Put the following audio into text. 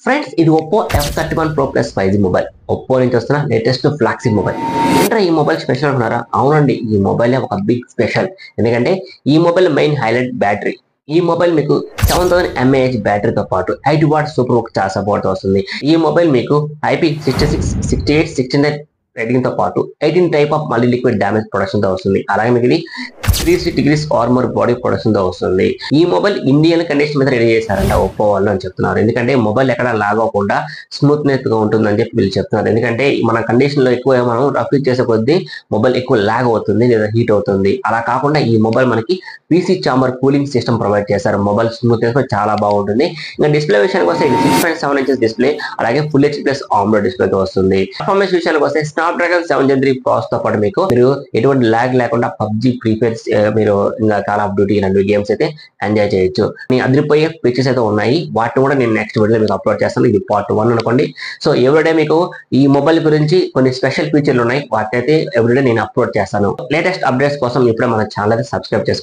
Friends ఇది Oppo F31 Pro Plus 5G mobile. Oppo నుంచి వస్తున్న లేటెస్ట్ ఫ్లాగ్షిప్ మొబైల్. ఏంట్రా ఈ మొబైల్ స్పెషల్ అంటున్నారా? అవునండి, ఈ మొబైల్ ఒక బిగ్ స్పెషల్. ఎందుకంటే ఈ మొబైల్ మెయిన్ హైలైట్ బ్యాటరీ. ఈ మొబైల్ మీకు 7000 mAh బ్యాటరీతో పాటు 8 వాట్ సూపర్ హుక్ ఛార్జ్ సపోర్ట్ వస్తుంది. ఈ మొబైల్ మీకు IP66, 68, 69 రేటింగ్ తో పాటు 18 type of multi liquid damage production తో వస్తుంది. అలాగే మీకు ఇది 360 డిగ్రీస్ ఆర్మర్ బాడీ ప్రొడక్షన్ తో వస్తుంది. ఈ మొబైల్ ఇండియన్ కండిషన్ మీద రెడీ చేశారంట ఒప్పో వాళ్ళు అని చెప్తున్నారు. ఎందుకంటే మొబైల్ ఎక్కడ లాగ్ అవ్వకుండా స్మూత్నెస్ గా ఉంటుందని చెప్పి వీళ్ళు చెప్తున్నారు. ఎందుకంటే మన కండిషన్ లో ఎక్కువ మనం రఫ్ చేసే కొద్దీ మొబైల్ ఎక్కువ లాగ్ అవుతుంది లేదా హీట్ అవుతుంది. అలా కాకుండా ఈ మొబైల్ మనకి PC chamber cooling system provide చేశారు. మొబైల్ స్మూత్నెస్ చాలా బాగుంటుంది. ఇంకా డిస్ప్లే విషయానికి వస్తే ఇది 6.7 ఇంచెస్ డిస్ప్లే, అలాగే ఫుల్ హెచ్డి ప్లస్ ఆమ్లోడ్ డిస్ప్లే తో వస్తుంది. పర్ఫార్మెన్స్ విషయానికి వస్తే స్నాప్డ్రాగన్ 7 Gen 3 ప్రాసెసర్ తో పాటు మీకు మీరు ఎటువంటి లాగ్ లేకుండా పబ్జి, ఫ్రీ ఫైర్, మీరు ఇంకా కాల్ ఆఫ్ డ్యూటీ ఇలాంటి గేమ్స్ అయితే ఎంజాయ్ చేయొచ్చు. మీ అదిరిపోయే ఫీచర్స్ అయితే ఉన్నాయి. వాటిని కూడా నేను నెక్స్ట్ వీడియోలో మీకు అప్లోడ్ చేస్తాను. ఇది పార్ట్ 1 అనుకోండి. సో ఎవ్రీడే మీకు ఈ మొబైల్ గురించి కొన్ని స్పెషల్ ఫీచర్లు ఉన్నాయి. వాటిని అయితే ఎవ్రీడే నేను అప్లోడ్ చేస్తాను. లేటెస్ట్ అప్డేట్స్ కోసం ఇప్పుడే మన ఛానల్ అయితే సబ్స్క్రైబ్ చేసుకోండి.